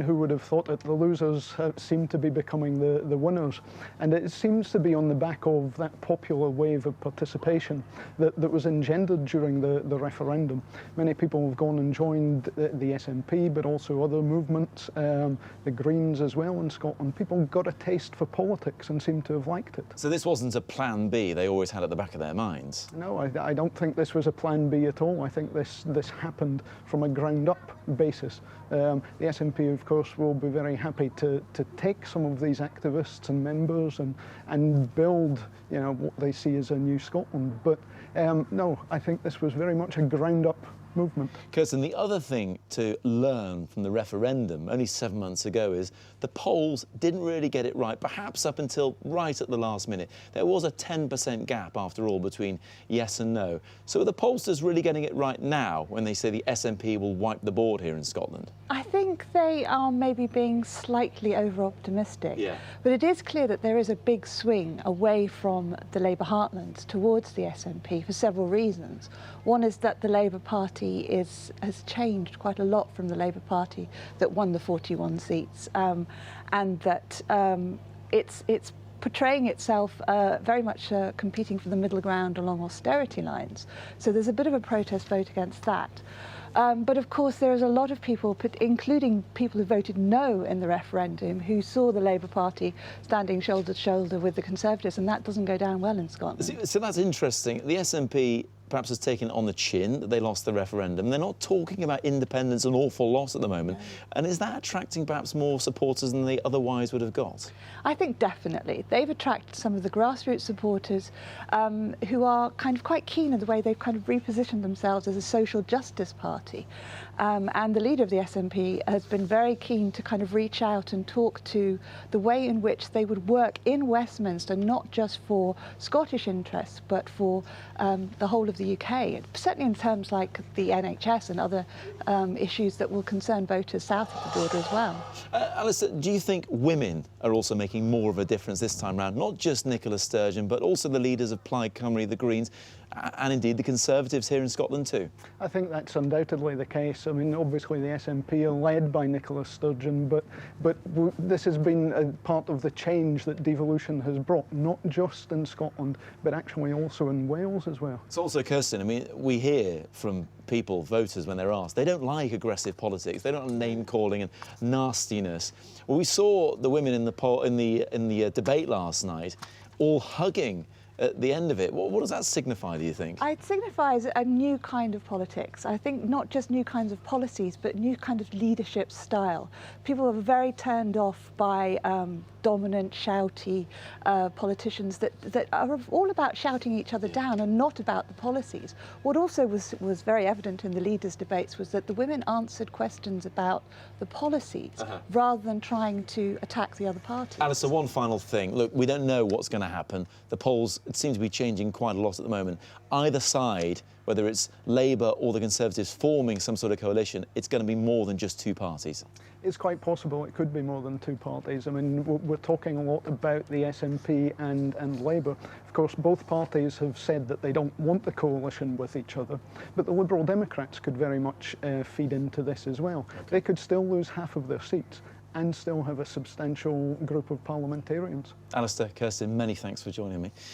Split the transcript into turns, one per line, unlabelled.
Who would have thought that the losers seem to be becoming the winners? And it seems to be on the back of that popular wave of participation that was engendered during the referendum. Many people have gone and joined the SNP, but also other movements, the Greens as well in Scotland. People got a taste for politics and seem to have liked it.
So this wasn't a plan B they always had at the back of their minds?
No, I don't think this was a plan B at all. I think this happened from a ground-up basis. The SNP, of course, will be very happy to take some of these activists and members and build, you know, what they see as a new Scotland. But no, I think this was very much a ground-up movement.
Kirsten, the other thing to learn from the referendum only 7 months ago is the polls didn't really get it right, perhaps up until right at the last minute. There was a 10% gap, after all, between yes and no. So are the pollsters really getting it right now when they say the SNP will wipe the board here in Scotland?
I think they are maybe being slightly over-optimistic.
Yeah.
But it is clear that there is a big swing away from the Labour heartland towards the SNP for several reasons. One is that the Labour Party has changed quite a lot from the Labour Party that won the 41 seats, and that it's portraying itself very much competing for the middle ground along austerity lines. So there's a bit of a protest vote against that. But of course there is a lot of people, including people who voted no in the referendum, who saw the Labour Party standing shoulder to shoulder with the Conservatives, and that doesn't go down well in Scotland.
So that's interesting. The SNP perhaps has taken it on the chin that they lost the referendum. They're not talking about independence an awful lot at the moment. No. And is that attracting perhaps more supporters than they otherwise would have got?
I think definitely. They've attracted some of the grassroots supporters who are kind of quite keen in the way they've kind of repositioned themselves as a social justice party. And the leader of the SNP has been very keen to kind of reach out and talk to the way in which they would work in Westminster, not just for Scottish interests, but for the whole of the UK, certainly in terms like the NHS and other issues that will concern voters south of the border as well.
Alistair, do you think women are also making more of a difference this time round? Not just Nicola Sturgeon, but also the leaders of Plaid Cymru, the Greens, and indeed the Conservatives here in Scotland too?
I think that's undoubtedly the case. I mean, obviously the SNP are led by Nicola Sturgeon, but this has been a part of the change that devolution has brought, not just in Scotland, but actually also in Wales as well.
It's also, Kirsten, I mean, we hear from people, voters, when they're asked, they don't like aggressive politics, they don't like name-calling and nastiness. Well, we saw the women in the debate last night all hugging at the end of it. What does that signify, do you think?
It signifies a new kind of politics. I think not just new kinds of policies, but new kind of leadership style. People are very turned off by dominant, shouty politicians that are all about shouting each other down and not about the policies. What also was very evident in the leaders' debates was that the women answered questions about the policies rather than trying to attack the other party.
Alistair, one final thing. Look, we don't know what's going to happen. The polls seem to be changing quite a lot at the moment. Either side, whether it's Labour or the Conservatives forming some sort of coalition, it's going to be more than just two parties.
It's quite possible it could be more than two parties. I mean, we're talking a lot about the SNP and Labour. Of course, both parties have said that they don't want the coalition with each other, but the Liberal Democrats could very much feed into this as well. They could still lose half of their seats and still have a substantial group of parliamentarians.
Alistair, Kirsten, many thanks for joining me.